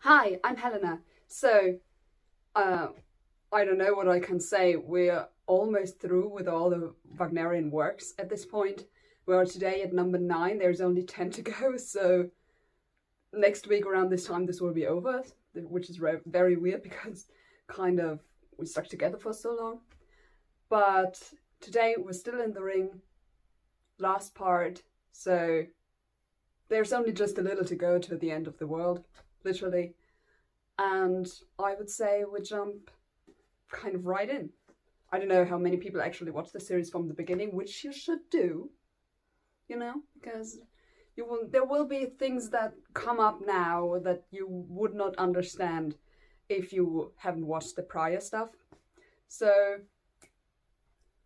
Hi, I'm Helena. So, uh, I don't know what I can say. We're almost through with all the Wagnerian works at this point. We are today at number 9. There's only 10 to go, so next week around this time this will be over, which is very weird because kind of we stuck together for so long. But today we're still in the ring, last part, so there's only just a little to go to the end of the world, literally. And I would say we jump kind of right in. I don't know how many people actually watch the series from the beginning, which you should do, because there will be things that come up now that you would not understand if you haven't watched the prior stuff. So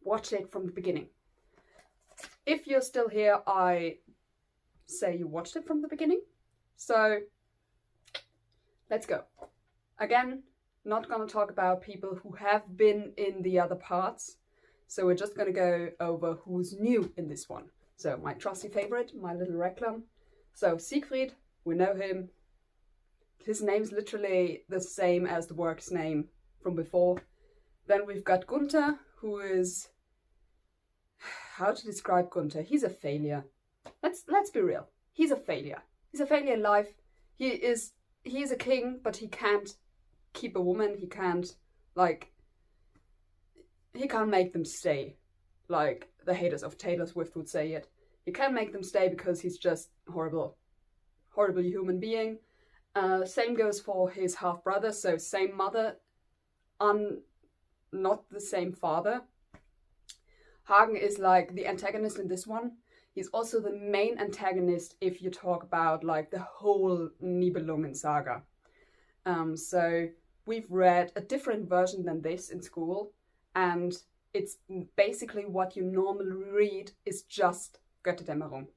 watch it from the beginning. If you're still here, I say you watched it from the beginning. So let's go. Again, not going to talk about people who have been in the other parts. So we're just going to go over who's new in this one. So my trusty favorite, my little reclam. So Siegfried, we know him. His name's literally the same as the work's name from before. Then we've got Gunther, who is... How to describe Gunther? He's a failure. Let's be real. He's a failure. He's a failure in life. He's a king, but he can't keep a woman. He can't make them stay, like the haters of Taylor Swift would say it. He can't make them stay because he's just horrible human being. Same goes for his half brother. So same mother, not the same father. Hagen is like the antagonist in this one. He's also the main antagonist if you talk about like the whole Nibelungen saga. So we've read a different version than this in school, and it's basically what you normally read is just Götterdämmerung.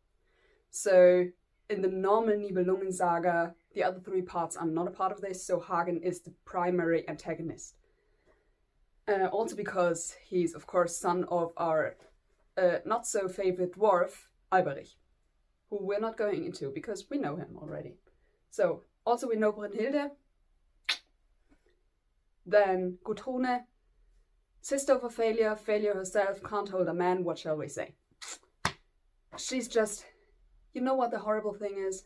So in the normal Nibelungen saga, the other 3 parts are not a part of this, so Hagen is the primary antagonist. Also because he's, of course, son of our not-so-favorite dwarf, Alberich, who we're not going into because we know him already. So, also we know Brünnhilde. Then Gudrune, sister of a failure herself, can't hold a man, what shall we say? She's just... You know what the horrible thing is?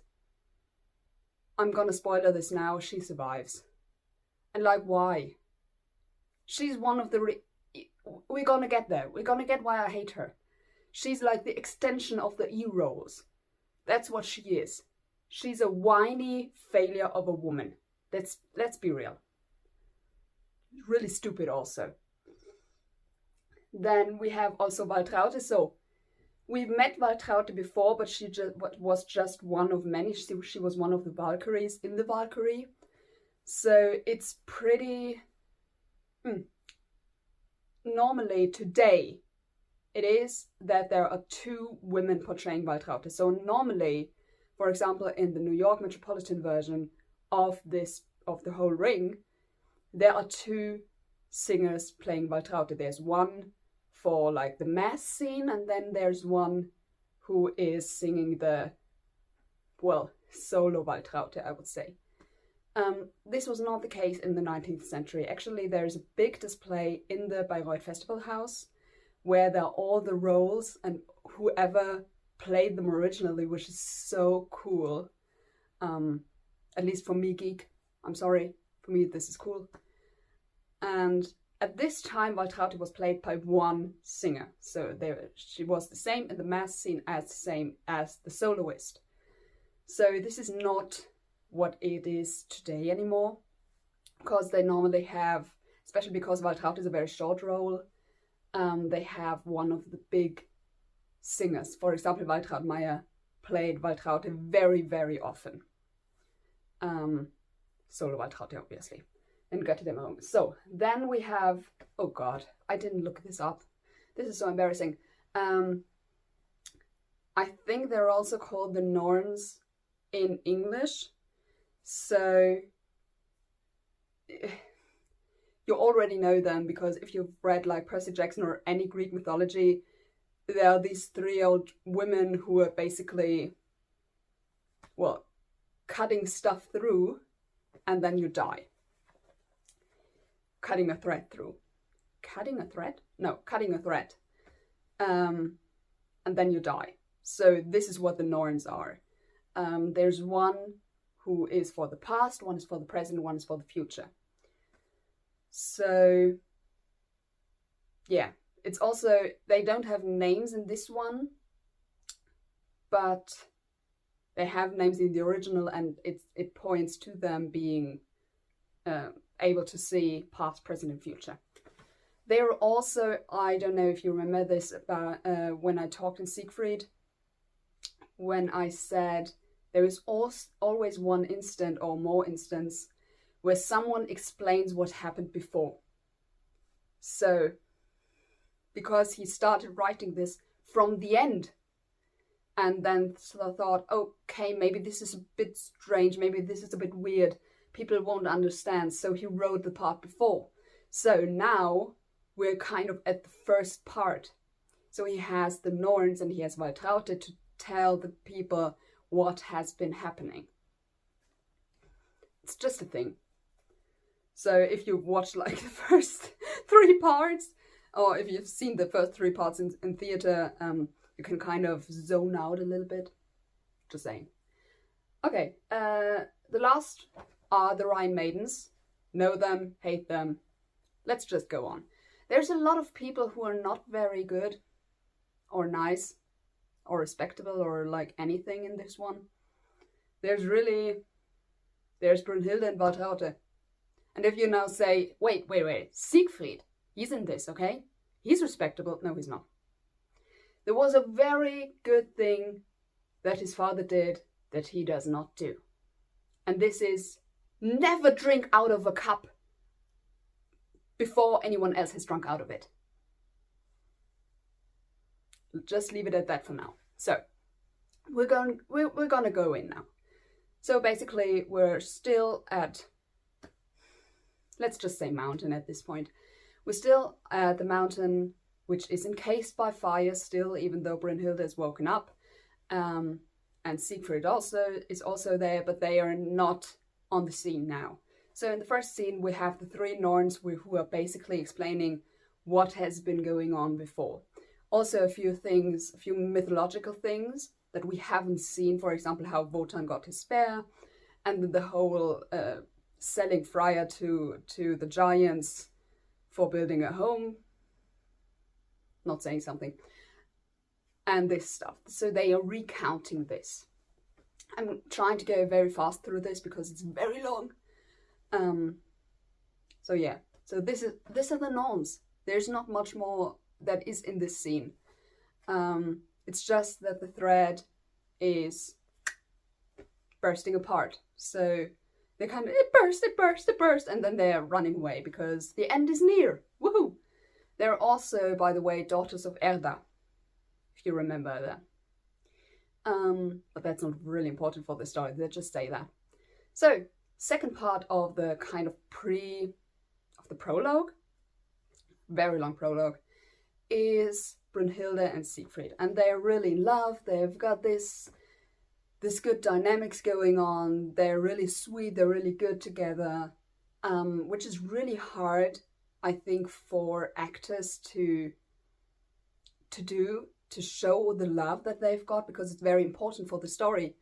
I'm gonna spoiler this now, she survives. And like, why? She's one of the... We're gonna get there. We're gonna get why I hate her. She's like the extension of the E-rolls. That's what she is. She's a whiny failure of a woman. Let's be real. Really stupid also. Then we have also Waltraute. So we've met Waltraute before, but she was just one of many. She was one of the Valkyries in the Valkyrie. So it's pretty... Normally today it is that there are 2 women portraying Waltraute. So normally, for example, in the New York Metropolitan version of the whole ring, there are 2 singers playing Waltraute. There's one for like the mass scene, and then there's one who is singing the solo Waltraute, I would say. This was not the case in the 19th century. Actually, there's a big display in the Bayreuth Festival House where there are all the roles and whoever played them originally, which is so cool. At least for me, geek. I'm sorry. For me, this is cool. And at this time, Waltraute was played by one singer. So she was the same in the mass scene as the same as the soloist. So this is not what it is today anymore, because they normally have, especially because Waltraute is a very short role, they have one of the big singers. For example, Waltraud Meyer played Waltraute very, very often. Solo Waltraute, obviously, in Götterdämmerung. So then we have, oh god, I didn't look this up. This is so embarrassing. I think they're also called the Norns in English. So you already know them because if you've read like Percy Jackson or any Greek mythology, there are these 3 old women who are basically, cutting stuff through and then you die. Cutting a thread through. Cutting a thread? No, cutting a thread. And then you die. So this is what the Norns are. There's one who is for the past, one is for the present, one is for the future. So, yeah. It's also, they don't have names in this one, but they have names in the original, and it points to them being able to see past, present, and future. They're also, I don't know if you remember this, about when I talked in Siegfried, when I said there is always one instant or more instance where someone explains what happened before. So, because he started writing this from the end, and then thought, okay, maybe this is a bit strange, maybe this is a bit weird, people won't understand, so he wrote the part before. So now we're kind of at the first part. So he has the Norns and he has Waltraute to tell the people what has been happening. It's just a thing. So if you watch like the first 3 parts, or if you've seen the first 3 parts in theater, you can kind of zone out a little bit. Just saying. Okay, the last are the Rhine maidens. Know them, hate them. Let's just go on. There's a lot of people who are not very good, or nice, or respectable, or like anything in this one. There's Brünnhilde and Waltraute. And if you now say, wait, Siegfried, he's in this, okay? He's respectable. No, he's not. There was a very good thing that his father did that he does not do. And this is never drink out of a cup before anyone else has drunk out of it. Just leave it at that for now. So, we're gonna go in now. So basically, we're still at, let's just say mountain at this point. We're still at the mountain, which is encased by fire still, even though Brünnhilde is woken up. And Siegfried is also there, but they are not on the scene now. So in the first scene, we have the 3 Norns who are basically explaining what has been going on before. Also a few mythological things that we haven't seen, for example, how Wotan got his spear, and the whole selling Freya to the giants for building a home. Not saying something. And this stuff. So they are recounting this. I'm trying to go very fast through this because it's very long. So yeah. So these are the Norns. There's not much more that is in this scene. It's just that the thread is bursting apart. So they kind of, it burst, and then they're running away because the end is near. Woohoo! They're also, by the way, daughters of Erda, if you remember that. But that's not really important for the story. They just say that. So, second part of the kind of of the prologue, very long prologue, is Brünnhilde and Siegfried. And they're really in love. They've got this good dynamics going on. They're really sweet. They're really good together, which is really hard, I think, for actors to show the love that they've got, because it's very important for the story.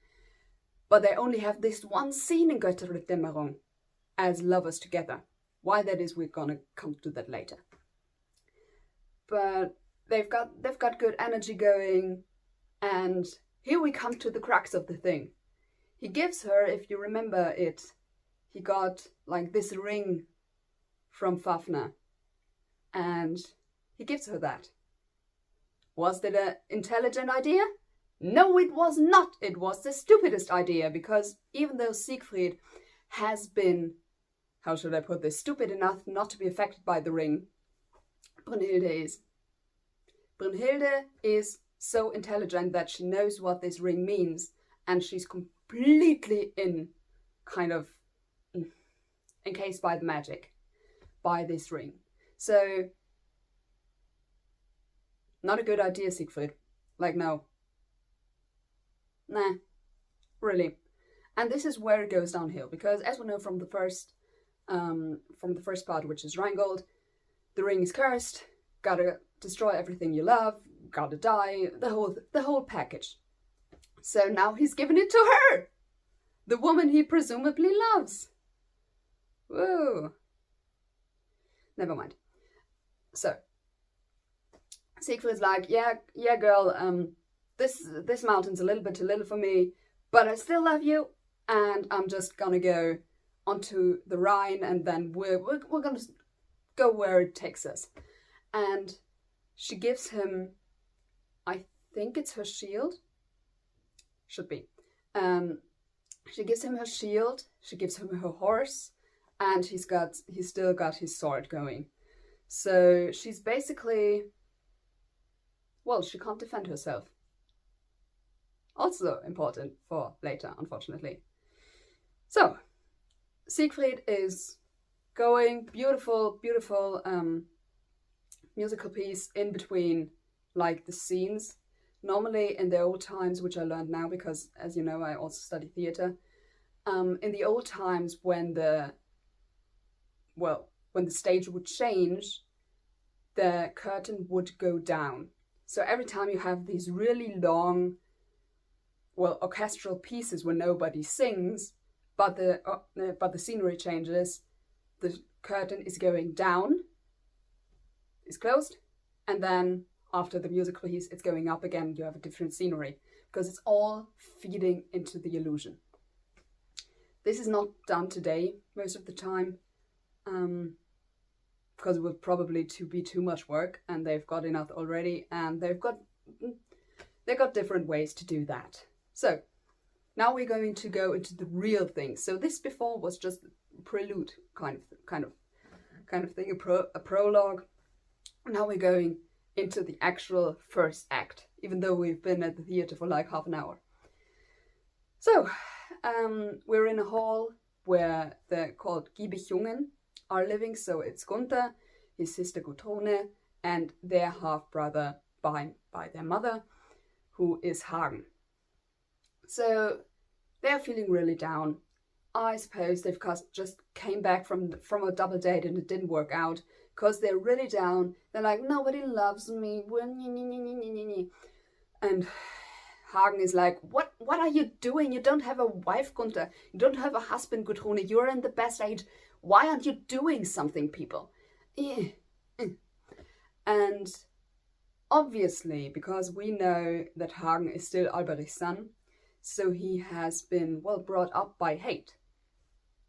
But they only have this one scene in Götterdämmerung Dämmerung as lovers together. Why that is, we're gonna come to that later. But they've got good energy going, and here we come to the crux of the thing. He gives her, if you remember it, he got like this ring from Fafner, and he gives her that. Was that an intelligent idea? No, it was not. It was the stupidest idea, because even though Siegfried has been, how should I put this, stupid enough not to be affected by the ring, Brünnhilde is. Brünnhilde is so intelligent that she knows what this ring means, and she's completely encased by the magic, by this ring. So, not a good idea, Siegfried. Like, no. Nah, really. And this is where it goes downhill, because as we know from the first part, which is Rheingold, the ring is cursed, gotta destroy everything you love, gotta die, the whole package. So now he's given it to her, the woman he presumably loves. Whoa. Never mind. So Siegfried's like, yeah, girl, this mountain's a little bit too little for me, but I still love you, and I'm just gonna go onto the Rhine, and then we're gonna go where it takes us. And she gives him, I think it's her shield. Should be. She gives him her shield. She gives him her horse, and he's still got his sword going. So she's basically, well, she can't defend herself. Also important for later, unfortunately. So Siegfried is going, beautiful musical piece in between, like, the scenes. Normally in the old times, which I learned now because, as you know, I also study theatre. In the old times, when the stage would change, the curtain would go down. So every time you have these really long, orchestral pieces where nobody sings, but the scenery changes, the curtain is going down, is closed, and then after the musical piece, it's going up again. You have a different scenery, because it's all feeding into the illusion. This is not done today most of the time, because it would probably be too much work, and they've got enough already, and they've got different ways to do that. So now we're going to go into the real thing. So this before was just a prelude kind of thing, a prologue. Now we're going into the actual first act, even though we've been at the theatre for like half an hour. So we're in a hall where the called Giebicjungen are living. So it's Gunther, his sister Gudrune, and their half-brother by their mother, who is Hagen. So they're feeling really down. I suppose they've just came back from a double date and it didn't work out, because they're really down. They're like, nobody loves me. And Hagen is like, what are you doing? You don't have a wife, Gunther. You don't have a husband, Gudrune. You're in the best age. Why aren't you doing something, people? And obviously, because we know that Hagen is still Alberich's son, so he has been, brought up by hate.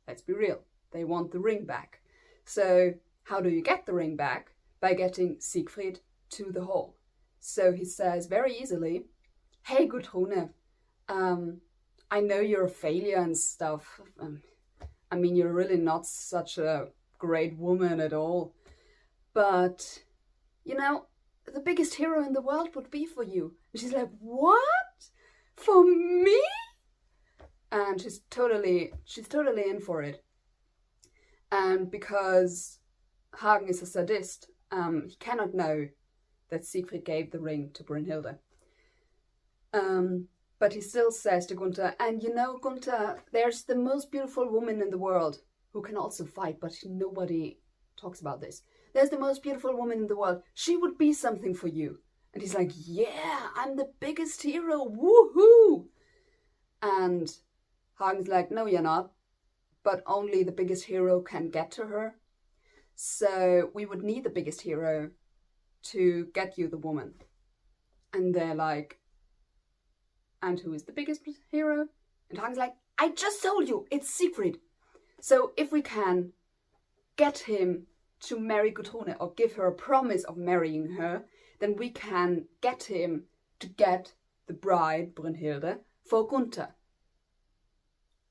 Let's be real. They want the ring back. So how do you get the ring back? By getting Siegfried to the hall. So he says very easily, hey, Gudrune, I know you're a failure and stuff. I mean, you're really not such a great woman at all. But, the biggest hero in the world would be for you. And she's like, what? For me? And she's totally in for it. And because Hagen is a sadist, he cannot know that Siegfried gave the ring to Brünnhilde. But he still says to Gunther, and Gunther, there's the most beautiful woman in the world who can also fight, but nobody talks about this. There's the most beautiful woman in the world. She would be something for you. And he's like, yeah, I'm the biggest hero. Woohoo! And Hagen's like, no, you're not. But only the biggest hero can get to her. So we would need the biggest hero to get you the woman. And they're like, and who is the biggest hero? And Hagen's like, I just told you, it's Siegfried. So if we can get him to marry Gudrune, or give her a promise of marrying her, then we can get him to get the bride, Brünnhilde, for Gunther.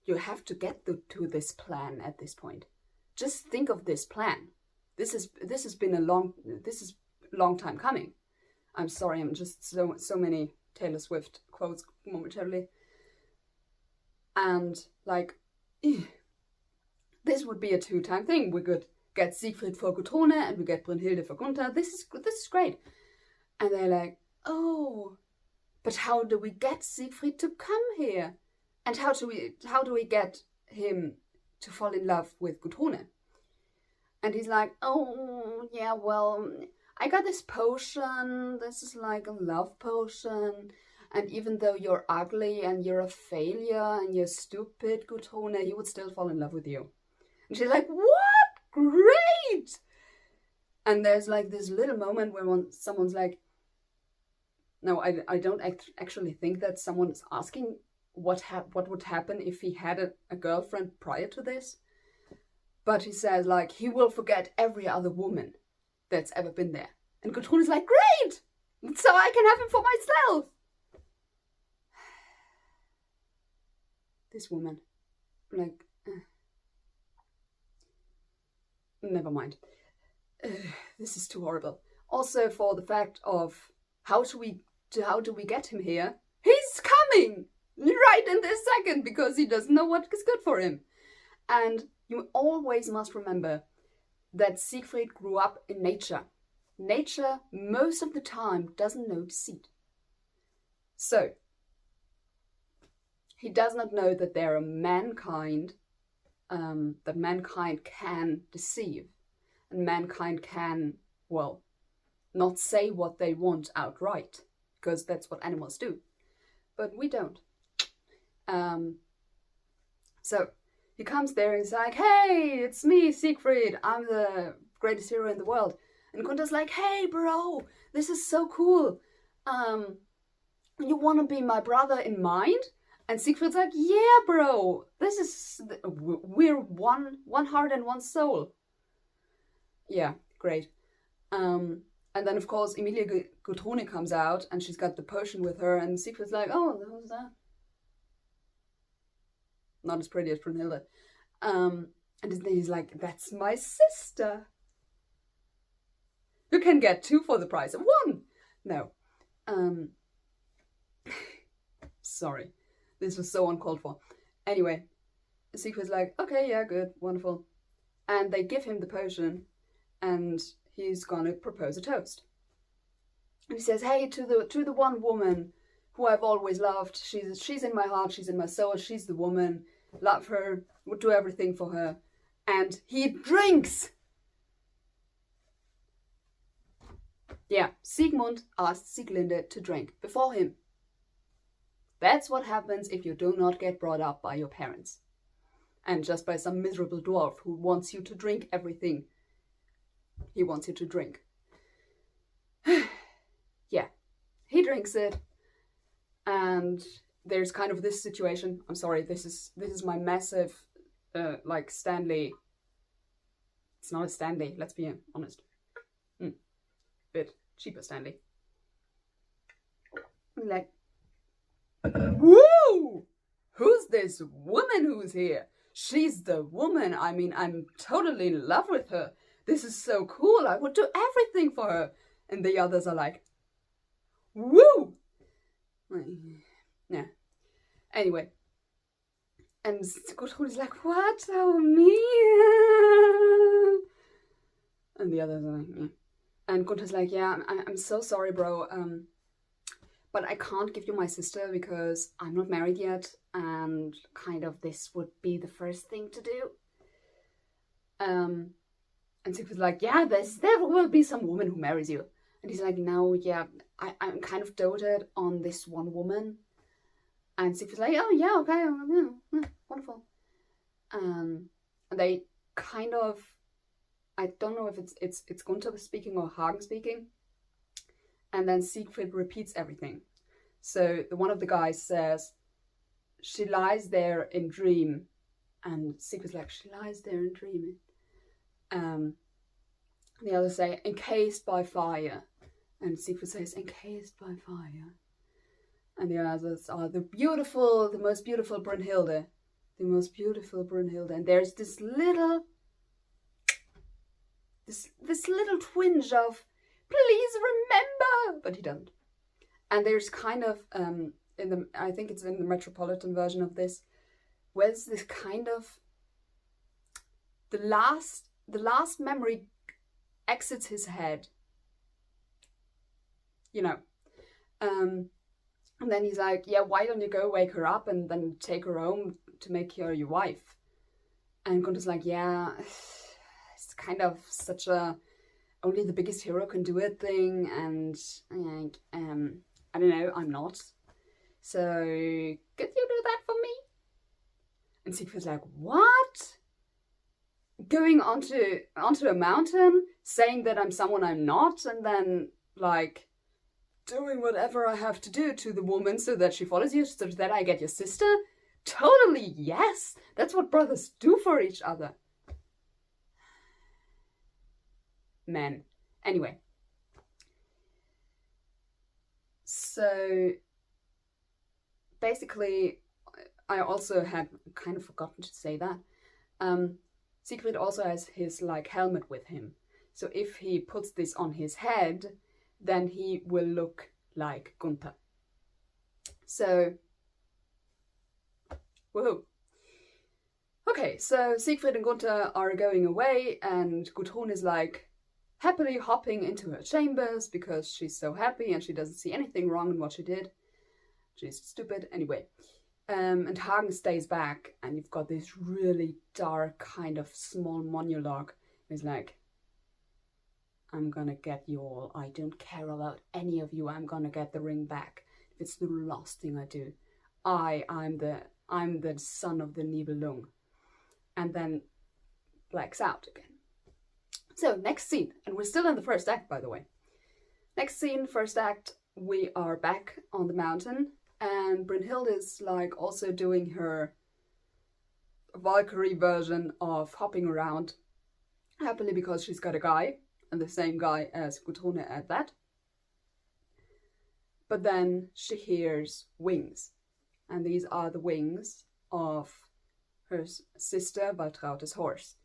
You have to get to this plan at this point. Just think of this plan. This has been a long time coming. I'm sorry, I'm just so many Taylor Swift quotes momentarily. And this would be a 2-time thing. We could get Siegfried for Gudrune and we get Brünnhilde for Gunther. This is great. And they're like, oh, but how do we get Siegfried to come here? And how do we get him to fall in love with Gudrune? And he's like, oh, yeah, well, I got this potion. This is like a love potion. And even though you're ugly and you're a failure and you're stupid, Gudrune, he would still fall in love with you. And she's like, what? Great! And there's like this little moment where someone's like, no, I don't actually think that someone's asking what would happen if he had a girlfriend prior to this. But he says, like, he will forget every other woman that's ever been there. And Gudrune is like, great! So I can have him for myself! This woman, like, never mind. This is too horrible. Also for the fact of how do we get him here? He's coming right in this second because he doesn't know what is good for him. And you always must remember that Siegfried grew up in nature. Nature, most of the time, doesn't know deceit. So, he does not know that there are mankind, that mankind can deceive. And mankind can, well, not say what they want outright, because that's what animals do. But we don't. So, he comes there and he's like, hey, it's me, Siegfried. I'm the greatest hero in the world. And Gunther's like, hey, bro, this is so cool. You want to be my brother in mind? And Siegfried's like, yeah, bro, we're one heart and one soul. Yeah, great. And then, of course, Emilia Gudrune comes out and she's got the potion with her. And Siegfried's like, oh, who's that? Not as pretty as Brünnhilde. And he's like, that's my sister. You can get 2 for the price of 1. No. Sorry. This was so uncalled for. Anyway, Siegfried's like, okay, yeah, good, wonderful. And they give him the potion and he's gonna propose a toast. And he says, hey, to the one woman who I've always loved. She's in my heart, she's in my soul, she's the woman. Love her, would do everything for her. And he drinks! Yeah, Siegmund asked Sieglinde to drink before him. That's what happens if you do not get brought up by your parents. And just by some miserable dwarf who wants you to drink everything he wants you to drink. Yeah, he drinks it. And there's kind of this situation. I'm sorry, this is my massive, like Stanley. It's not a Stanley, let's be honest. Bit cheaper Stanley. Like, woo! Who's this woman who's here? She's the woman. I mean, I'm totally in love with her. This is so cool. I would do everything for her. And the others are like, woo! Yeah. Anyway. And Gudrun is like, what? Oh, me? And the others are like, yeah. And Gunther's like, yeah, I'm so sorry, bro. But I can't give you my sister because I'm not married yet. And kind of this would be the first thing to do. And Siegfried's like, yeah, there will be some woman who marries you. And he's like, no, yeah, I'm kind of doted on this one woman. And Siegfried's like, oh, yeah, okay, yeah, wonderful. And they kind of, I don't know if it's Gunther speaking or Hagen speaking. And then Siegfried repeats everything. So one of the guys says, she lies there in dream. And Siegfried's like, she lies there in dream. The others say, encased by fire. And Siegfried says, encased by fire. And the others are the most beautiful Brünnhilde. The most beautiful Brünnhilde. And there's this little twinge of, please remember, but he doesn't. And there's kind of I think it's in the Metropolitan version of this, where it's this kind of the last memory exits his head. You know, And then he's like, yeah, why don't you go wake her up and then take her home to make her your wife? And Gunther's like, yeah, it's kind of such a only the biggest hero can do it thing, and like, I don't know, I'm not. So could you do that for me? And Siegfried's like, what? Going onto a mountain, saying that I'm someone I'm not, and then like doing whatever I have to do to the woman so that she follows you, so that I get your sister? Totally, yes. That's what brothers do for each other. Men. Anyway. So basically, I also had kind of forgotten to say that. Siegfried also has his like helmet with him. So if he puts this on his head, then he will look like Gunther. So, woohoo. Okay, so Siegfried and Gunther are going away, and Gudrun is like happily hopping into her chambers because she's so happy and she doesn't see anything wrong in what she did. She's stupid. Anyway. And Hagen stays back, and you've got this really dark kind of small monologue. He's like, I'm gonna get you all. I don't care about any of you. I'm gonna get the ring back. If it's the last thing I do. I'm the son of the Nibelung. And then blacks out again. So next scene, and we're still in the first act, by the way. Next scene, first act, we are back on the mountain, and Brünnhilde is like also doing her Valkyrie version of hopping around, happily because she's got a guy, and the same guy as Gudrun at that. But then she hears wings, and these are the wings of her sister Waltraute's horse.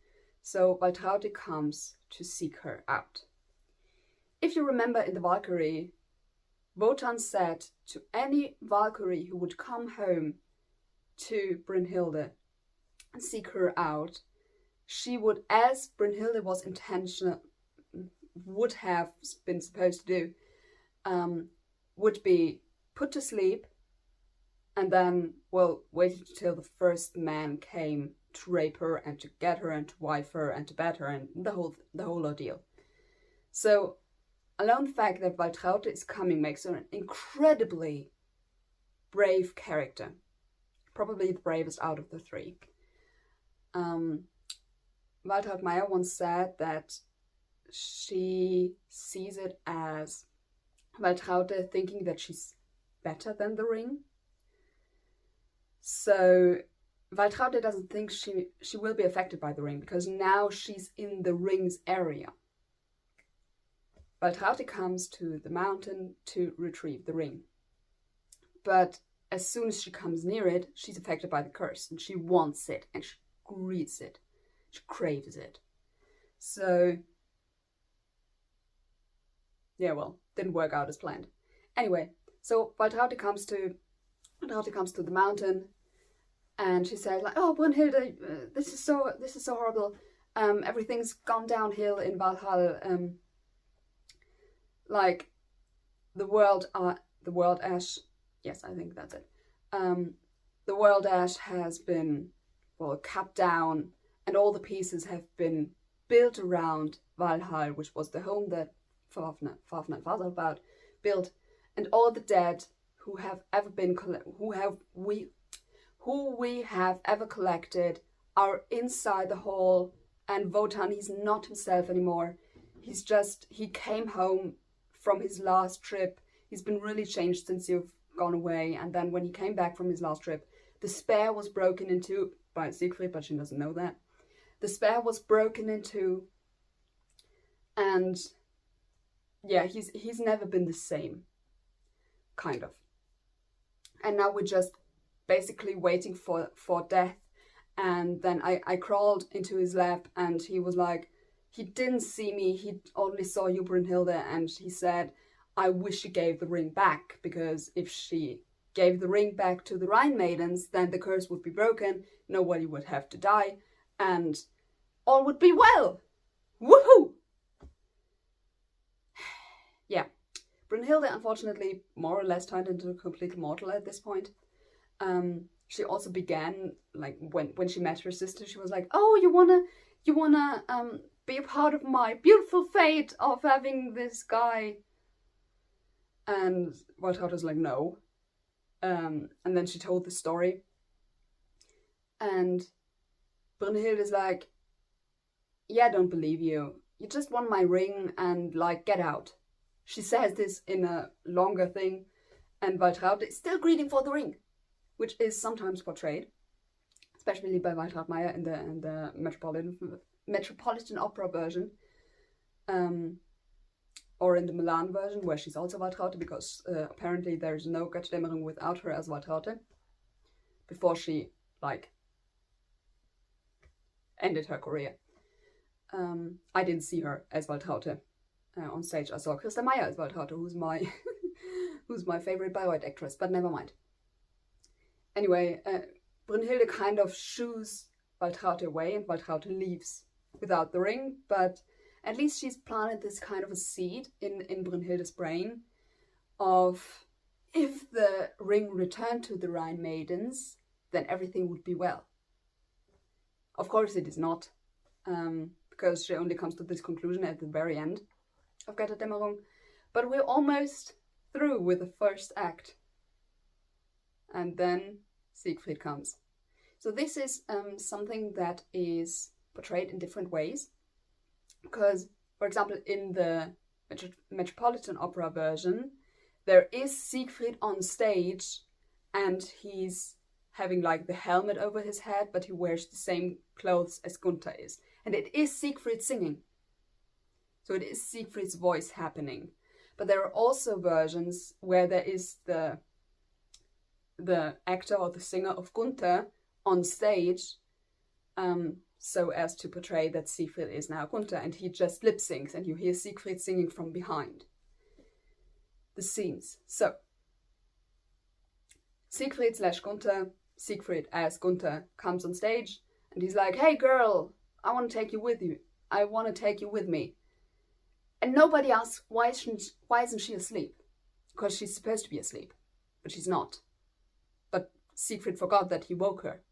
So Waltraute comes to seek her out. If you remember in the Valkyrie, Wotan said to any Valkyrie who would come home to Brünnhilde and seek her out, she would, as Brünnhilde was intentional, would have been supposed to do, would be put to sleep and then, well, wait until the first man came to rape her and to get her and to wife her and to bat her and the whole ordeal. So alone the fact that Waltraute is coming makes her an incredibly brave character. Probably the bravest out of the three. Waltraud Meyer once said that she sees it as Waltraute thinking that she's better than the ring. So Waltraute doesn't think she will be affected by the ring because now she's in the ring's area. Waltraute comes to the mountain to retrieve the ring. But as soon as she comes near it, she's affected by the curse and she wants it and she greets it. She craves it. So, yeah, well, didn't work out as planned. Anyway, so Waltraute comes to the mountain, and she says like, "Oh, Brünnhilde, this is so horrible. Everything's gone downhill in Valhalla. Like the world ash. Yes, I think that's it. The world ash has been cut down, and all the pieces have been built around Valhalla, which was the home that Fafner and Father built, and all the dead who we have ever collected are inside the hall, and Wotan, he's not himself anymore. He came home from his last trip. He's been really changed since you've gone away, and then when he came back from his last trip, the spear was broken into by Siegfried, but she doesn't know that. The spear was broken into, and yeah, he's never been the same, kind of. And now we're just basically waiting for death. And then I crawled into his lap, and he was like, he didn't see me, he only saw you, Brünnhilde, and he said, I wish she gave the ring back, because if she gave the ring back to the Rhine maidens, then the curse would be broken, nobody would have to die, and all would be well. Woohoo! Yeah. Brünnhilde, unfortunately, more or less turned into a complete mortal at this point. She also began, like, when she met her sister, she was like, oh, you wanna be a part of my beautiful fate of having this guy? And Waltraud was like, no. And then she told the story. And Brünnhilde is like, yeah, I don't believe you. You just want my ring and, like, get out. She says this in a longer thing. And Waltraud is still greeting for the ring, which is sometimes portrayed, especially by Waltraud Meyer in the Metropolitan Opera version, or in the Milan version, where she's also Waltraud, because apparently there's no Götterdämmerung without her as Waltraud, before she, like, ended her career. I didn't see her as Waltraud on stage. I saw Christa Meyer as Waltraud, who's my who's my favorite Bayreuth actress, but never mind. Anyway, Brünnhilde kind of shoos Waltraud away, and Waltraud leaves without the ring, but at least she's planted this kind of a seed in Brünnhilde's brain of, if the ring returned to the Rhine maidens, then everything would be well. Of course it is not, because she only comes to this conclusion at the very end of Götterdämmerung, but we're almost through with the first act. And then Siegfried comes. So this is something that is portrayed in different ways. Because, for example, in the Metropolitan Opera version, there is Siegfried on stage and he's having, like, the helmet over his head, but he wears the same clothes as Gunther is. And it is Siegfried singing. So it is Siegfried's voice happening. But there are also versions where there is the actor or the singer of Gunther on stage, so as to portray that Siegfried is now Gunther, and he just lip syncs and you hear Siegfried singing from behind the scenes. So Siegfried / Gunther, Siegfried as Gunther, comes on stage and he's like, hey girl, I want to take you with you. I want to take you with me. And nobody asks, why isn't she asleep? Because she's supposed to be asleep, but she's not. But Siegfried forgot that he woke her.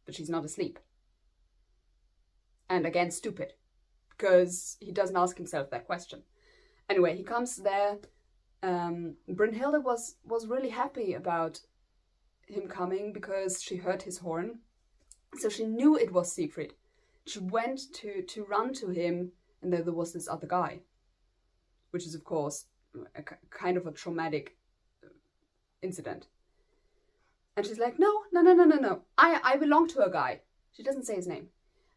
But she's not asleep. And again, stupid, because he doesn't ask himself that question. Anyway, he comes there. Brünnhilde was really happy about him coming because she heard his horn. So she knew it was Siegfried. She went to run to him, and there was this other guy, which is, of course, a kind of a traumatic incident. And she's like, no. I belong to a guy. She doesn't say his name.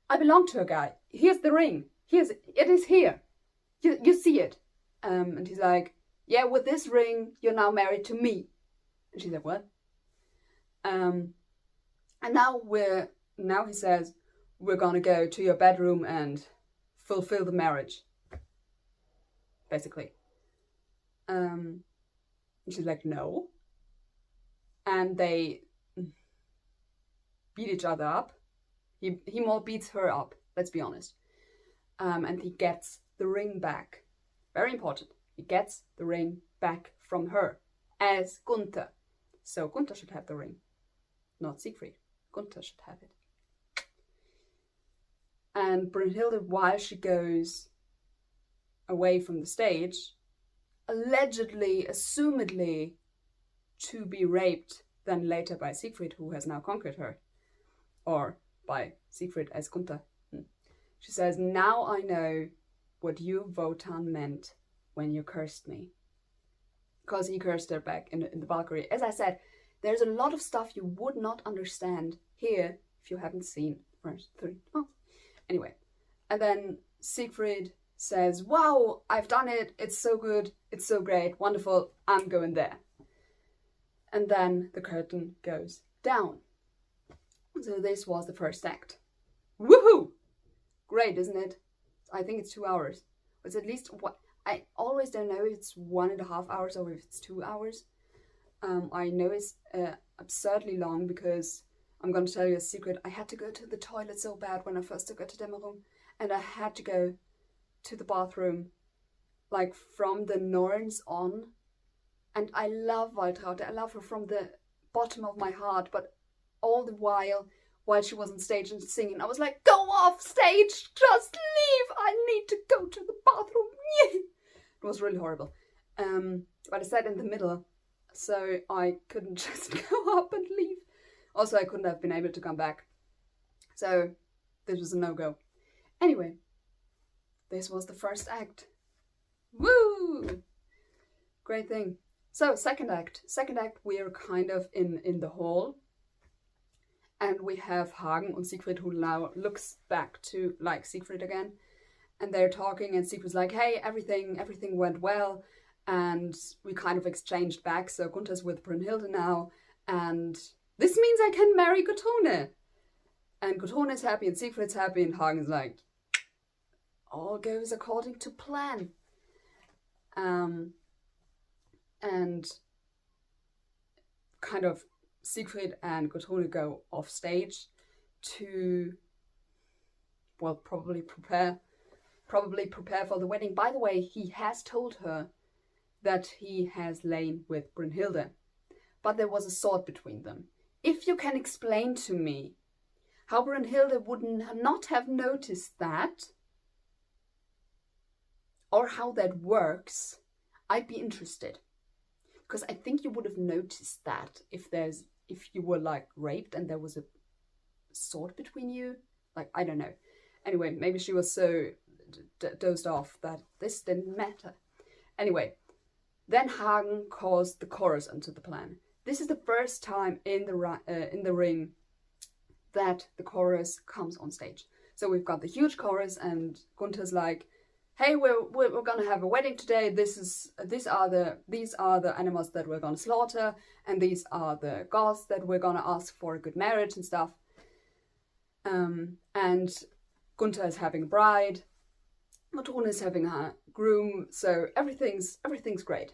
I belong to a guy. Here's the ring. It is here. You see it. And he's like, yeah, with this ring, you're now married to me. And she's like, what? And now he says, we're gonna go to your bedroom and fulfill the marriage. Basically. And she's like, no. And they beat each other up. He more beats her up, let's be honest. And he gets the ring back. Very important. He gets the ring back from her as Gunther. So Gunther should have the ring, not Siegfried. Gunther should have it. And Brünnhilde, while she goes away from the stage, allegedly, assumedly, to be raped then later by Siegfried, who has now conquered her, or by Siegfried as Gunther. She says, now I know what you, Wotan, meant when you cursed me. Because he cursed her back in the Valkyrie. As I said, there's a lot of stuff you would not understand here if you haven't seen the first 3 months. Anyway, and then Siegfried says, wow, I've done it. It's so good. It's so great. Wonderful. I'm going there. And then the curtain goes down. So this was the first act. Woohoo! Great, isn't it? I think it's 2 hours. It's at least what I always don't know if it's 1.5 hours or if it's 2 hours. I know it's absurdly long because I'm going to tell you a secret. I had to go to the toilet so bad when I first got to Dämmerung, and I had to go to the bathroom like from the Norns on. And I love Waltraute. I love her from the bottom of my heart. But all the while she was on stage and singing, I was like, go off stage, just leave. I need to go to the bathroom. It was really horrible. But I sat in the middle, so I couldn't just go up and leave. Also, I couldn't have been able to come back. So this was a no-go. Anyway, this was the first act. Woo! Great thing. So, second act. Second act, we are kind of in the hall. And we have Hagen and Siegfried, who now looks back to like Siegfried again. And they're talking, and Siegfried's like, hey, everything went well. And we kind of exchanged back. So Gunther's with Brünnhilde now. And this means I can marry Gudrune. And Gudrune is happy and Siegfried's happy. And Hagen's like, all goes according to plan. And kind of Siegfried and Gudrune go off stage to, well, probably prepare for the wedding. By the way, he has told her that he has lain with Brünnhilde, but there was a sword between them. If you can explain to me how Brünnhilde would not have noticed that, or how that works, I'd be interested. Because I think you would have noticed that if you were like raped and there was a sword between you. Like, I don't know. Anyway, maybe she was so dozed off that this didn't matter. Anyway, then Hagen calls the chorus into the plan. This is the first time in the ring that the chorus comes on stage. So we've got the huge chorus, and Gunther's like, hey, we're gonna have a wedding today. These are the animals that we're gonna slaughter, and these are the gods that we're gonna ask for a good marriage and stuff. And Gunther is having a bride, Gudrune is having a groom, so everything's great.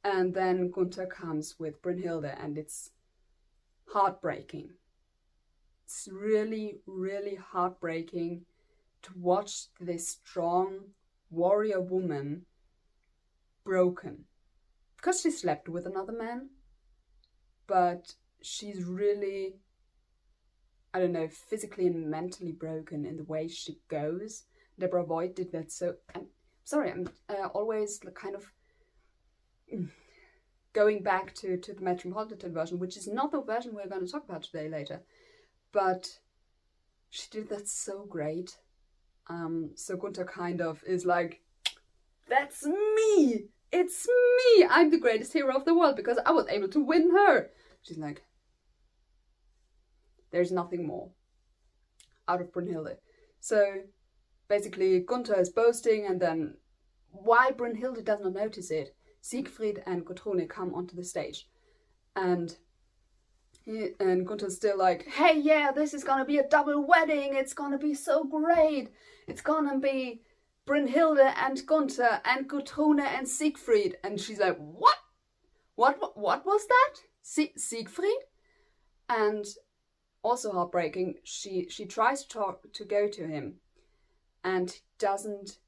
And then Gunther comes with Brünnhilde, and it's heartbreaking. It's really, really heartbreaking to watch this strong warrior woman broken. Because she slept with another man, but she's really, I don't know, physically and mentally broken in the way she goes. Deborah Voigt did that so... I'm sorry, I'm always kind of going back to the Metropolitan version, which is not the version we're going to talk about today later. But she did that so great. So Gunther kind of is like, that's me! It's me! I'm the greatest hero of the world because I was able to win her! She's like, there's nothing more out of Brünnhilde. So basically Gunther is boasting, and then why Brünnhilde does not notice it, Siegfried and Gudrune come onto the stage. And Gunther's still like, hey, yeah, this is gonna be a double wedding. It's gonna be so great. It's gonna be Brünnhilde and Gunther and Gudrune and Siegfried. And she's like, what? What was that? Siegfried? And also heartbreaking, she tries to go to him, and he doesn't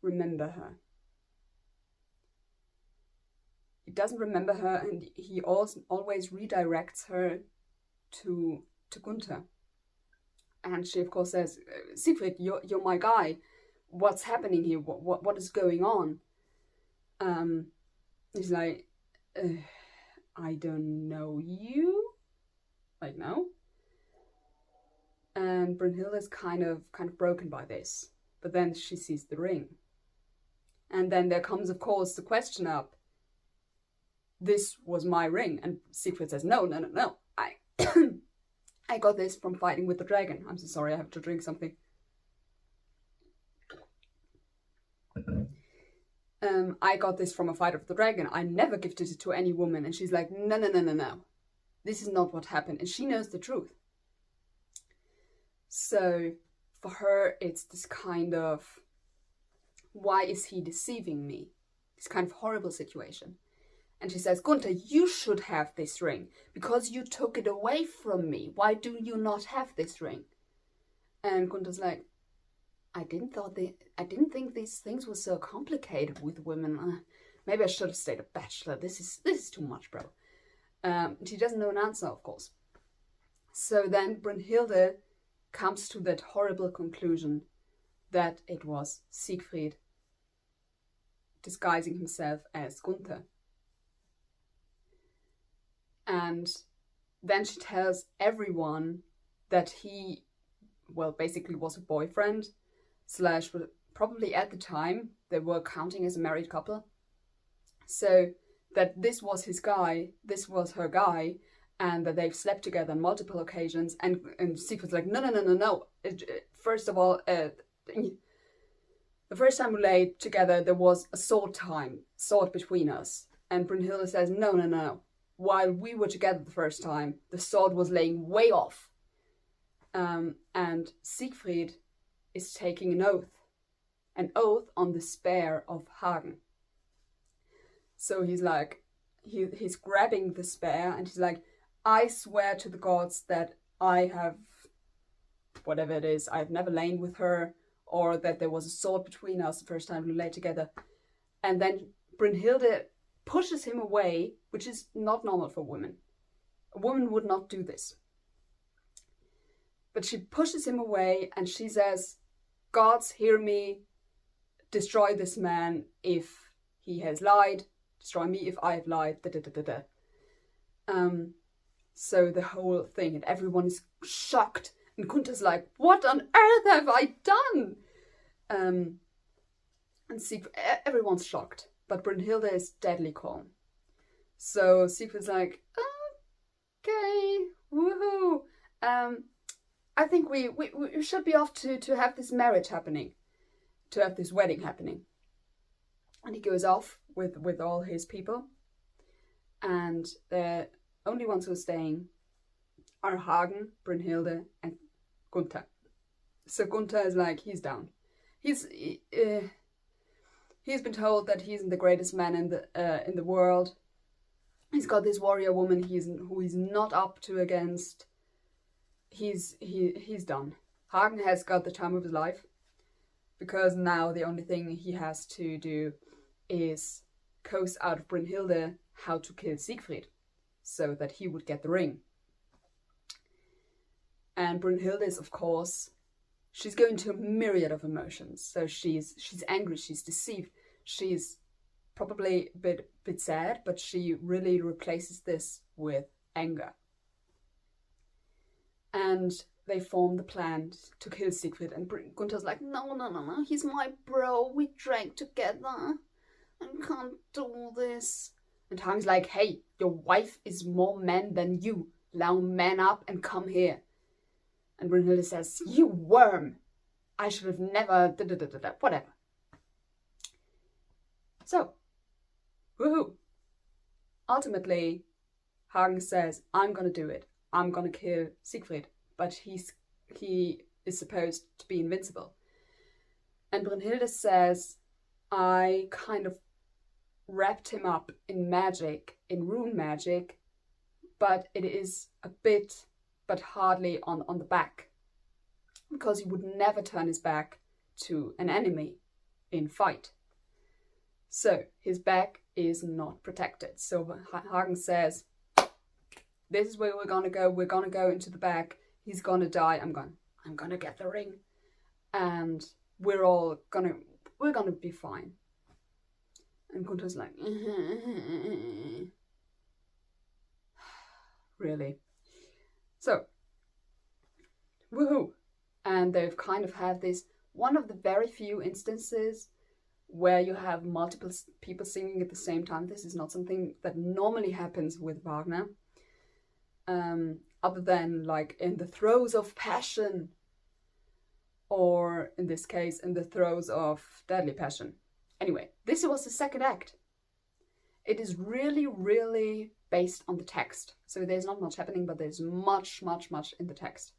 remember her. He doesn't remember her, and he always redirects her to Gunther. And she of course says, Siegfried, you're my guy. What's happening here? What is going on? He's like, I don't know you. Like, no. And Brünnhilde is kind of broken by this. But then she sees the ring. And then there comes, of course, the question up. This was my ring. And Siegfried says, no. I got this from fighting with the dragon. I'm so sorry, I have to drink something. I got this from a fight with the dragon. I never gifted it to any woman. And she's like, no. This is not what happened. And she knows the truth. So for her, it's this kind of, why is he deceiving me? This kind of horrible situation. And she says, Gunther, you should have this ring because you took it away from me. Why do you not have this ring? And Gunther's like, I didn't think these things were so complicated with women. Maybe I should have stayed a bachelor. This is too much, bro. She doesn't know an answer, of course. So then Brünnhilde comes to that horrible conclusion that it was Siegfried disguising himself as Gunther. And then she tells everyone that he, well, basically was a boyfriend, / probably at the time they were counting as a married couple. So that this was his guy, this was her guy, and that they've slept together on multiple occasions. And Siegfried's like, no. First of all, the first time we lay together, there was a sword between us. And Brünnhilde says, no. While we were together the first time, the sword was laying way off. And Siegfried is taking an oath on the spear of Hagen. So he's like, he's grabbing the spear and he's like, I swear to the gods that I have, whatever it is, I've never lain with her, or that there was a sword between us the first time we lay together. And then Brünnhilde pushes him away, which is not normal for women. A woman would not do this. But she pushes him away and she says, gods, hear me, destroy this man if he has lied, destroy me if I have lied, So the whole thing, and everyone is shocked, and Gunther's like, what on earth have I done? And everyone's shocked, but Brünnhilde is deadly calm. So Siegfried's like, okay, woohoo. I think we should be off to have this marriage happening, to have this wedding happening. And he goes off with all his people, and the only ones who are staying are Hagen, Brünnhilde, and Gunther. So Gunther is like, he's down. He's been told that he isn't the greatest man in the world. He's got this warrior woman who he's not up to against. He's done. Hagen has got the time of his life, because now the only thing he has to do is coax out of Brünnhilde how to kill Siegfried, so that he would get the ring. And Brünnhilde is, of course, she's going to a myriad of emotions. So she's angry, she's deceived, she's probably a bit sad, but she really replaces this with anger. And they form the plan to kill Siegfried, and Gunther's like, no, he's my bro, we drank together, I can't do this. And Hagen's like, hey, your wife is more man than you, now man up and come here. And Brünnhilde says, you worm, I should have never, whatever. So, woohoo. Ultimately, Hagen says, I'm gonna do it. I'm gonna kill Siegfried. But he is supposed to be invincible. And Brünnhilde says, I kind of wrapped him up in magic, in rune magic, but it is a bit, but hardly on the back, because he would never turn his back to an enemy in fight. So his back is not protected. So Hagen says, this is where we're gonna go. We're gonna go into the back. He's gonna die. I'm gonna get the ring, and we're gonna be fine. And Gunther's like, really? So, woohoo! And they've kind of had this, one of the very few instances where you have multiple people singing at the same time. This is not something that normally happens with Wagner. Other than like in the throes of passion, or in this case, in the throes of deadly passion. Anyway, this was the second act. It is really, really based on the text. So there's not much happening, but there's much, much, much in the text.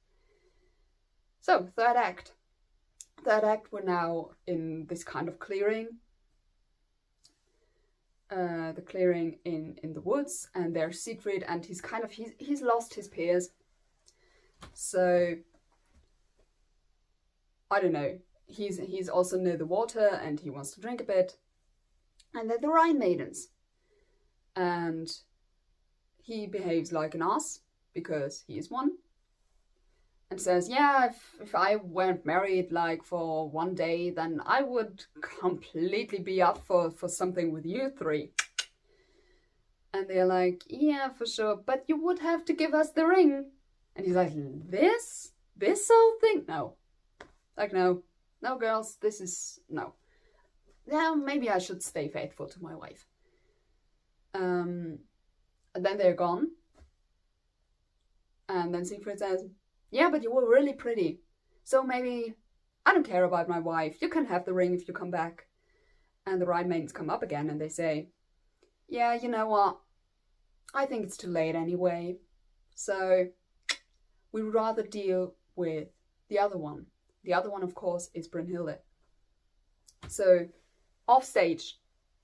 So, third act. Third act, we're now in this kind of clearing. The clearing in the woods, and there's Siegfried, and he's lost his peers. So, I don't know. he's also near the water and he wants to drink a bit. And they're the Rhine maidens. And he behaves like an ass, because he is one. And says, yeah, if I weren't married like for one day, then I would completely be up for something with you three. And they're like, yeah, for sure, but you would have to give us the ring. And he's like, this whole thing? No. Like, no, girls, this is, no. Yeah, maybe I should stay faithful to my wife. And then they're gone. And then Siegfried says, yeah, but you were really pretty. So maybe I don't care about my wife. You can have the ring if you come back. And the Rhine maidens come up again and they say, yeah, you know what? I think it's too late anyway. So we'd rather deal with the other one. The other one, of course, is Brünnhilde. So off stage,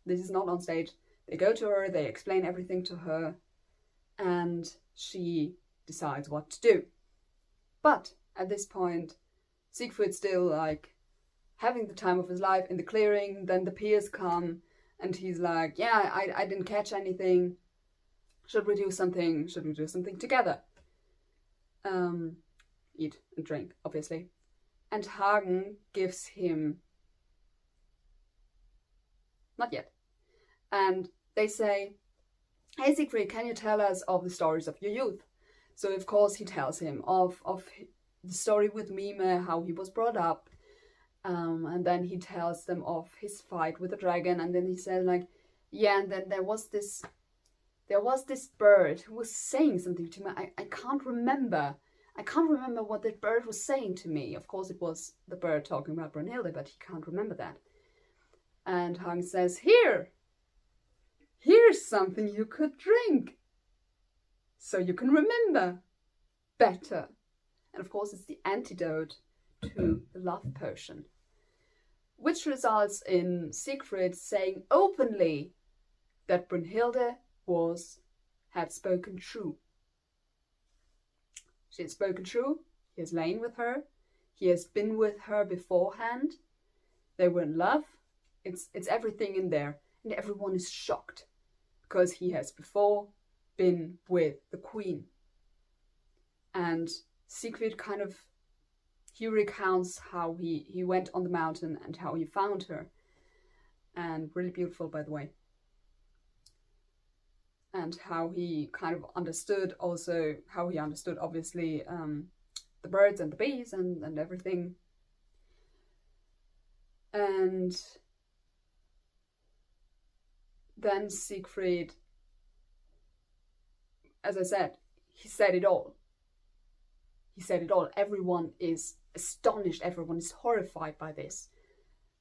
this is not on stage, they go to her, they explain everything to her, and she decides what to do. But at this point, Siegfried's still like having the time of his life in the clearing. Then the peers come and he's like, yeah, I didn't catch anything. Should we do something? Should we do something together? Eat and drink, obviously. And Hagen gives him... Not yet. And they say, hey Siegfried, can you tell us of the stories of your youth? So of course he tells him of the story with Mime, how he was brought up. And then he tells them of his fight with the dragon. And then he said like, yeah, and then there was this bird who was saying something to me. I can't remember. I can't remember what that bird was saying to me. Of course it was the bird talking about Brünnhilde, but he can't remember that. And Hagen says, here's something you could drink, so you can remember better. And of course it's the antidote to the love potion, which results in Siegfried saying openly that Brünnhilde had spoken true. She had spoken true, he has lain with her, he has been with her beforehand, they were in love, it's everything in there, and everyone is shocked, because he has before been with the queen. And Siegfried he recounts how he went on the mountain and how he found her. And really beautiful, by the way. And how he kind of understood also, obviously, the birds and the bees and everything. And then Siegfried, as I said, he said it all. Everyone is astonished. Everyone is horrified by this.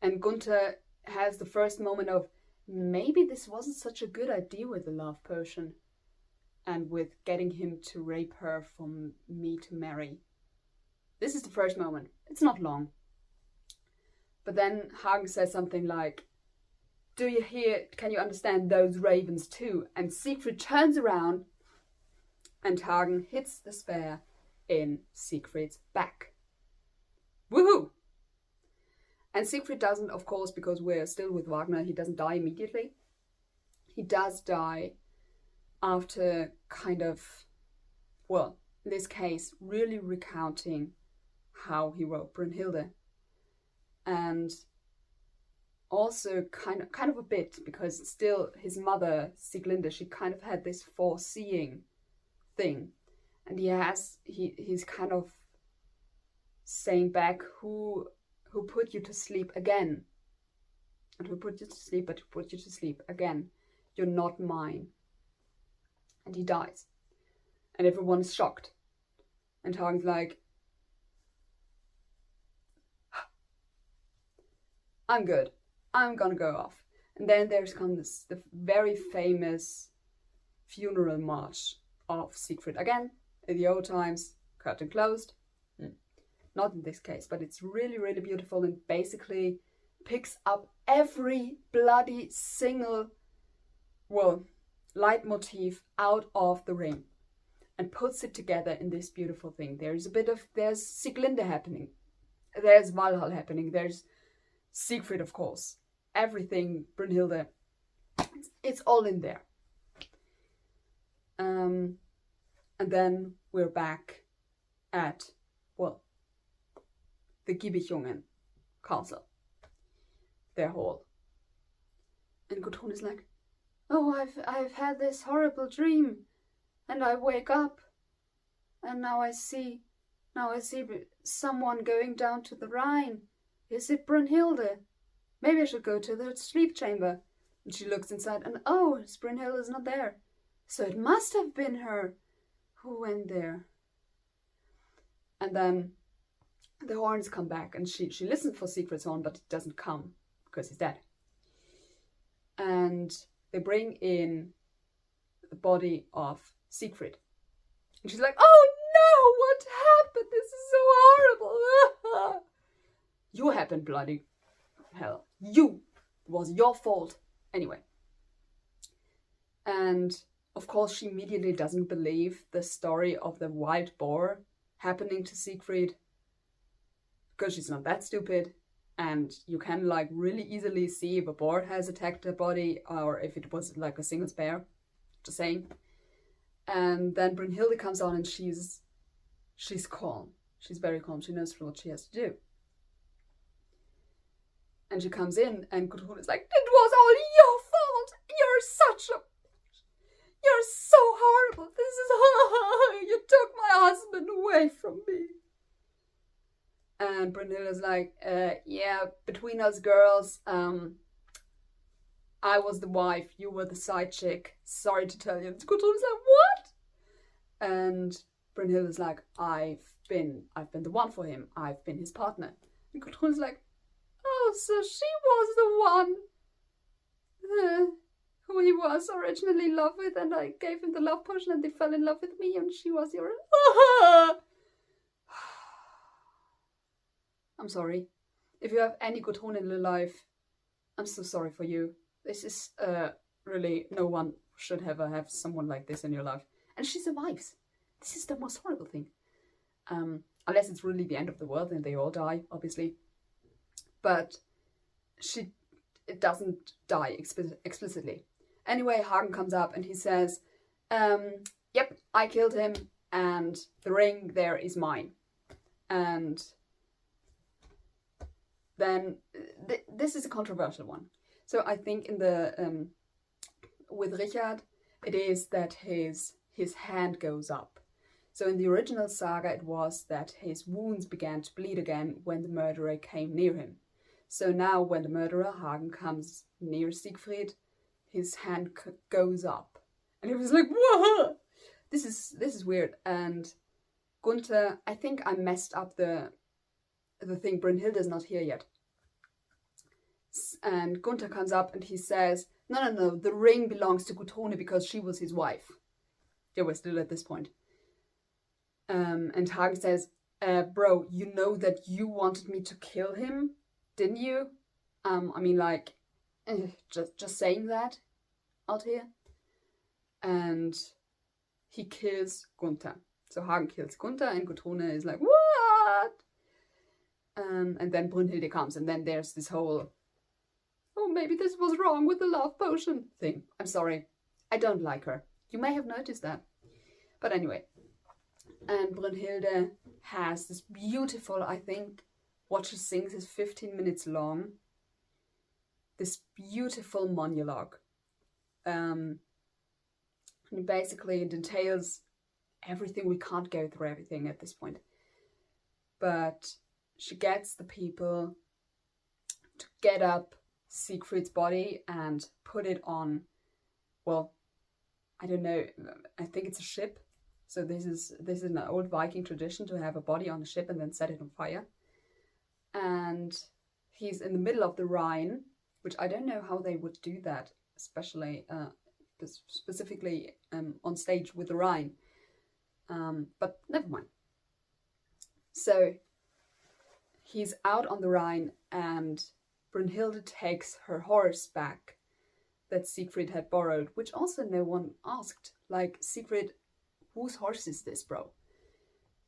And Gunther has the first moment of, maybe this wasn't such a good idea with the love potion. And with getting him to rape her for me to marry. This is the first moment. It's not long. But then Hagen says something like, do you hear, can you understand those ravens too? And Siegfried turns around and Hagen hits the spear in Siegfried's back. Woohoo! And Siegfried doesn't, of course, because we're still with Wagner, he doesn't die immediately. He does die after in this case, really recounting how he wrote Brünnhilde. And also kind of a bit, because still his mother, Sieglinde, she kind of had this foreseeing thing. And he's kind of saying back, who put you to sleep again? And who put you to sleep, but who put you to sleep again? You're not mine. And he dies. And everyone's shocked. And Hagen's like, I'm good. I'm gonna go off. And then comes the very famous funeral march of Siegfried. Again, in the old times, curtain closed. Not in this case, but it's really, really beautiful and basically picks up every bloody single, leitmotif out of the ring and puts it together in this beautiful thing. There's Sieglinde happening. there's Valhalla happening. There's Siegfried, of course. Everything, Brünnhilde. It's all in there. And then we're back at, well, the Giebichungen castle. Their hall. And Gudrun is like, oh, I've had this horrible dream, and I wake up, and now I see someone going down to the Rhine. Is it Brünnhilde? Maybe I should go to the sleep chamber. And she looks inside, and oh, Brünnhilde is not there. So it must have been her who went there. And then the horns come back, and she listens for Siegfried's horn, but it doesn't come because he's dead. And they bring in the body of Siegfried. And she's like, oh no, what happened? This is so horrible. You happened, bloody hell. It was your fault. Anyway. And of course she immediately doesn't believe the story of the wild boar happening to Siegfried. Because she's not that stupid. And you can like really easily see if a boar has attacked her body or if it was like a single bear. Just saying. And then Brünnhilde comes on and she's calm. She's very calm. She knows what she has to do. And she comes in and Gudrun is like, it was all your fault. You're so horrible. You took my husband away from me. And Brünnhilde is like, yeah, between us girls, I was the wife, you were the side chick. Sorry to tell you. And Gudrun is like, what? And Brünnhilde is like, I've been the one for him. I've been his partner. And Gudrun is like, oh, so she was the one who he was originally in love with, and I gave him the love potion and they fell in love with me, and she was your... I'm sorry. If you have any Gudrun in your life, I'm so sorry for you. This is really, no one should ever have someone like this in your life. And she survives. This is the most horrible thing. Unless it's really the end of the world and they all die, obviously. But it doesn't die explicitly. Anyway, Hagen comes up and he says, yep, I killed him and the ring there is mine. And then this is a controversial one. So I think in the with Richard, it is that his hand goes up. So in the original saga, it was that his wounds began to bleed again when the murderer came near him. So now when the murderer, Hagen, comes near Siegfried, his hand goes up. And he was like, whoa! This is weird. And Gunther, I think I messed up the thing. Brünnhilde is not here yet. And Gunther comes up and he says, no, the ring belongs to Gudrun because she was his wife. Yeah, we're still at this point. And Hagen says, bro, you know that you wanted me to kill him, didn't you? I mean, like, just saying that out here. And he kills Gunther. So Hagen kills Gunther and Gudrun is like, what? And then Brünnhilde comes and then there's this whole, oh, maybe this was wrong with the love potion thing. I'm sorry. I don't like her. You may have noticed that. But anyway. And Brünnhilde has this beautiful, I think, what she sings is 15 minutes long. This beautiful monologue. And basically it entails everything. We can't go through everything at this point. But she gets the people to get up Siegfried's body and put it on, well, I don't know, I think it's a ship. So this is an old Viking tradition to have a body on a ship and then set it on fire. And he's in the middle of the Rhine, which I don't know how they would do that, especially specifically on stage with the Rhine. But never mind. So he's out on the Rhine and Brünnhilde takes her horse back that Siegfried had borrowed, which also no one asked. Like, Siegfried, whose horse is this, bro?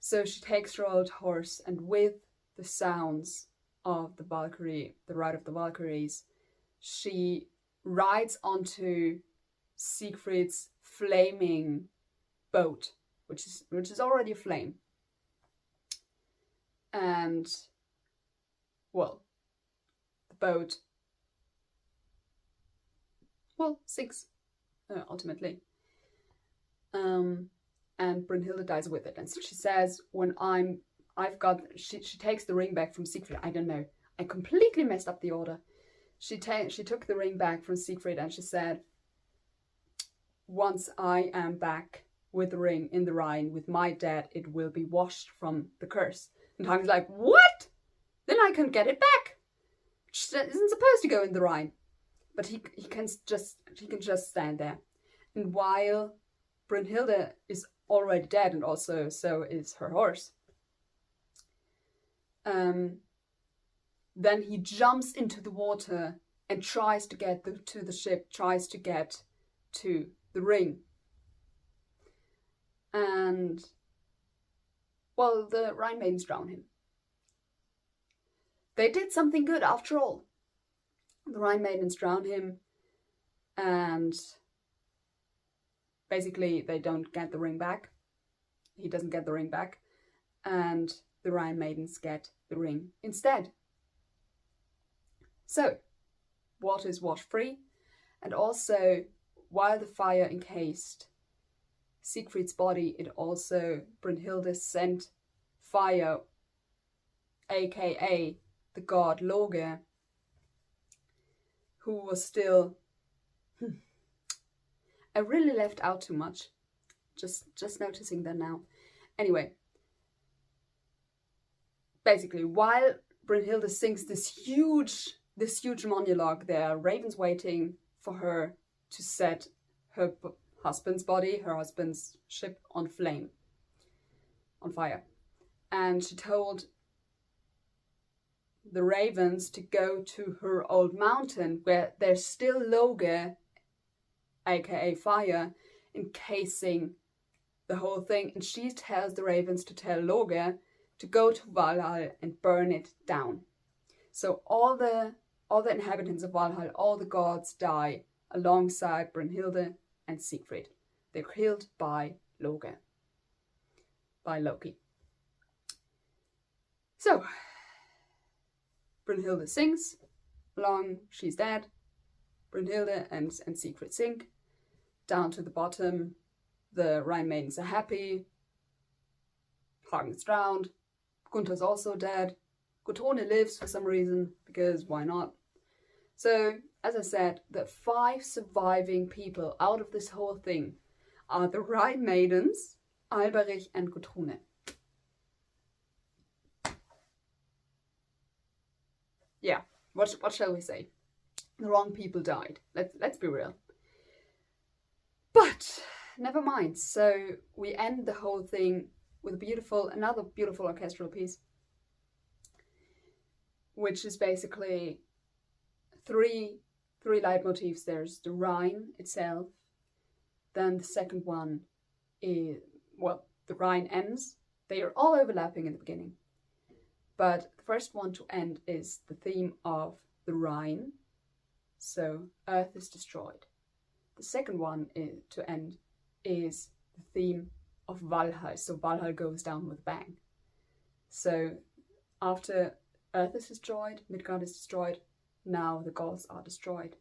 So she takes her old horse and with the sounds of the Valkyrie, the Ride of the Valkyries, she rides onto Siegfried's flaming boat, which is already aflame. And, well, the boat, well, sinks, ultimately. And Brünnhilde dies with it. And so she says, she takes the ring back from Siegfried. I don't know. I completely messed up the order. She took the ring back from Siegfried and she said, once I am back with the ring in the Rhine with my dad, it will be washed from the curse. And Hagen's like, what? Then I can get it back. She isn't supposed to go in the Rhine. But he can just stand there. And while Brünnhilde is already dead, and also so is her horse, then he jumps into the water and tries to get to the ship, tries to get to the ring. And, well, the Rhine maidens drown him. They did something good after all. The Rhine maidens drown him, and basically they don't get the ring back. He doesn't get the ring back, and the Rhine maidens get the ring instead. So, water is washed free, and also, while the fire encased Siegfried's body, it also, Brünnhilde sent fire, aka the god Loge, who was still... I really left out too much. Just noticing that now. Anyway, basically, while Brünnhilde sings this huge monologue, there are ravens waiting for her to set her husband's body, her husband's ship, on fire. And she told the ravens to go to her old mountain where there's still Loge, aka fire, encasing the whole thing. And she tells the ravens to tell Loge to go to Valhall and burn it down. So all the inhabitants of Valhall, all the gods, die alongside Brünnhilde and Siegfried. They're killed by Loge, by Loki. So Brünnhilde sings along, she's dead. Brünnhilde and Siegfried sink down to the bottom. The Rhine maidens are happy. Hagen's drowned. Gunther's also dead. Guttorne lives for some reason, because why not? So, as I said, the 5 surviving people out of this whole thing are the Rhine maidens, Alberich and Guttorne. Yeah, what shall we say? The wrong people died. Let's be real. But never mind. So we end the whole thing with another beautiful orchestral piece, which is basically three leitmotifs. There's the Rhine itself. Then the second one is, well, the Rhine ends. They are all overlapping in the beginning. But the first one to end is the theme of the Rhine. So Earth is destroyed. The second one to end is the theme of Valhall. So Valhall goes down with a bang. So after Earth is destroyed, Midgard is destroyed, now the gods are destroyed.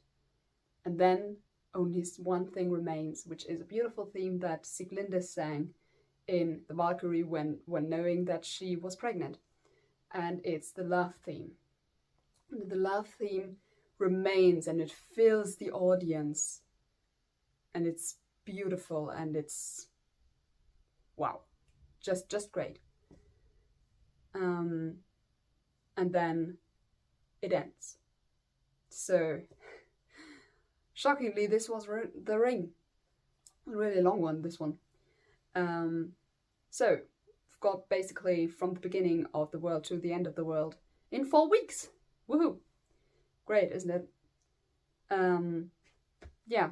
And then only one thing remains, which is a beautiful theme that Sieglinde sang in the Valkyrie when knowing that she was pregnant. And it's the love theme. And the love theme remains and it fills the audience. And it's beautiful and it's, wow, just great. And then it ends. So, shockingly, this was the ring. A really long one, this one. So, we've got basically from the beginning of the world to the end of the world in 4 weeks. Woohoo! Great, isn't it? Yeah,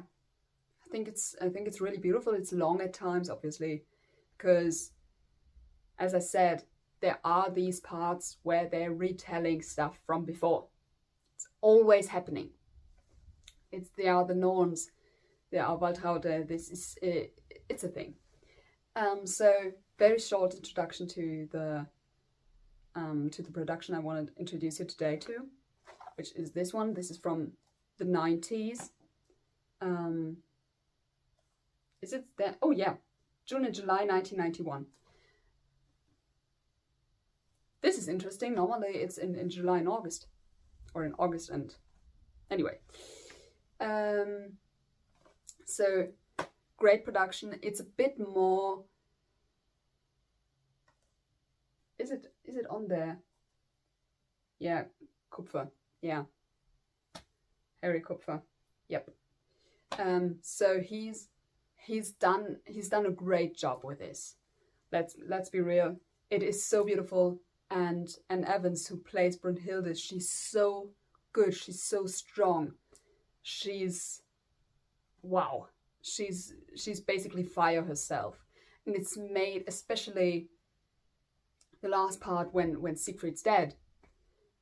I think it's really beautiful. It's long at times, obviously, because, as I said, there are these parts where they're retelling stuff from before. It's always happening. They are the norms. They are Waltraute. This is it's a thing. So very short introduction to the production I want to introduce you today to, which is this one. This is from the 90s. Is it that? Oh yeah, June and July 1991. This is interesting. Normally it's in July and August, or in August and anyway. So great production. It's a bit more. Is it on there? Yeah, Kupfer. Yeah, Harry Kupfer. Yep. So he's done a great job with this. Let's be real. It is so beautiful. And Evans, who plays Brünnhilde, she's so good. She's so strong. She's wow. She's basically fire herself, and it's made, especially the last part when Siegfried's dead,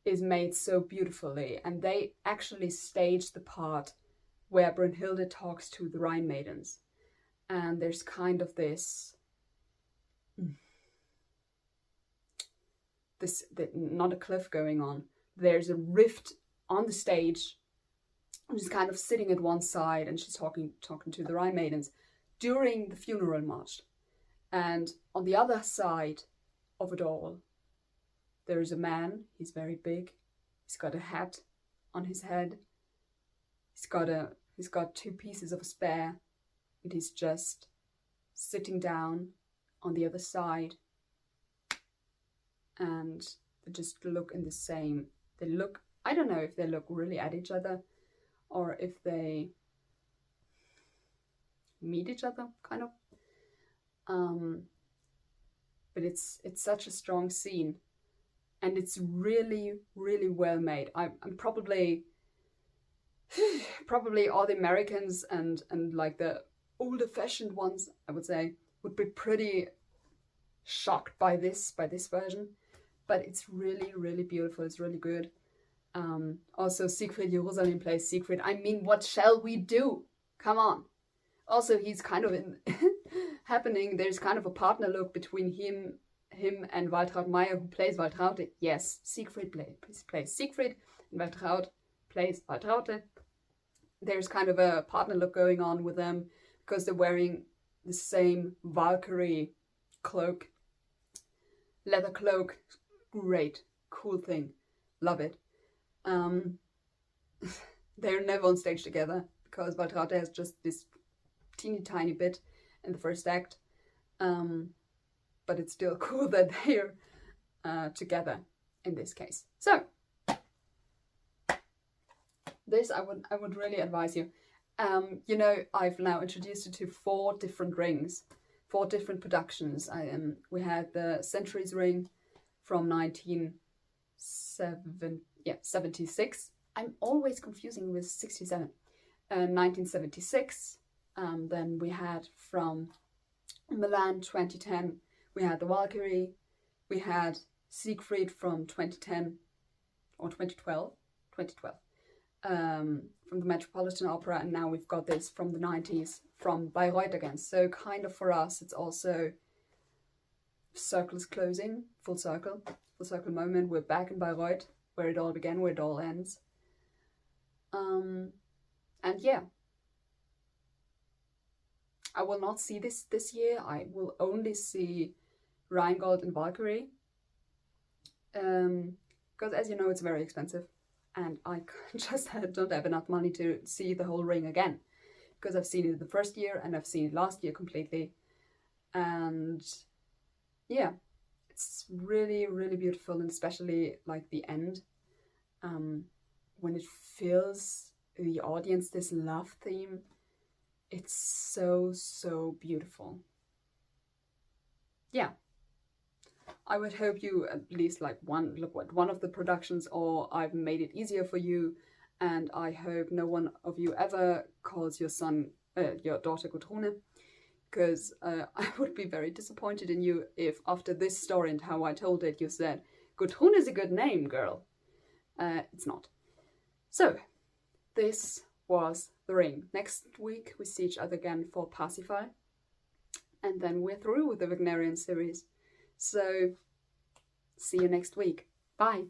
is made so beautifully. And they actually staged the part where Brünnhilde talks to the Rhine maidens, and there's kind of this not a cliff going on. There's a rift on the stage. She's kind of sitting at one side, and she's talking to the Rhine maidens during the funeral march. And on the other side of it all, there is a man. He's very big. He's got a hat on his head. He's got 2 pieces of a spear, and he's just sitting down on the other side. And they just look in the same. I don't know if they look really at each other, or if they meet each other, kind of. But it's such a strong scene, and it's really, really well made. I'm probably all the Americans and like the older fashioned ones, I would say, would be pretty shocked by this version. But it's really, really beautiful. It's really good. Also, Siegfried Jerusalem plays Siegfried. I mean, what shall we do? Come on. Also, he's kind of in happening. There's kind of a partner look between him and Waltraud Meyer, who plays Waltraud. Yes, Siegfried plays Siegfried, and Waltraud plays Waltraud. There's kind of a partner look going on with them because they're wearing the same Valkyrie cloak, leather cloak. Great, cool thing, love it. They're never on stage together because Waltraud has just this teeny tiny bit in the first act, but it's still cool that they're together in this case. So this I would really advise you. You know, I've now introduced you to 4 different rings, 4 different productions. We had the Centuries ring from 1976. I'm always confusing with 67. 1976. Then we had from Milan 2010. We had the Valkyrie. We had Siegfried from 2010 or 2012. From the Metropolitan Opera, and now we've got this from the 90s from Bayreuth again. So kind of for us, it's also circle is closing, full circle moment. We're back in Bayreuth, where it all began, where it all ends. And yeah, I will not see this year. I will only see Rheingold and Valkyrie, because as you know, it's very expensive, and I just don't have enough money to see the whole ring again, because I've seen it the first year and I've seen it last year completely. And yeah, it's really, really beautiful, and especially like the end, when it fills the audience, this love theme. It's so beautiful. Yeah, I would hope you at least like one of the productions, or I've made it easier for you, and I hope no one of you ever calls your daughter Gudrune, because I would be very disappointed in you if after this story and how I told it you said, Gudrun is a good name, girl. It's not. So, this was The Ring. Next week we see each other again for Parsifal. And then we're through with the Wagnerian series. So, see you next week. Bye.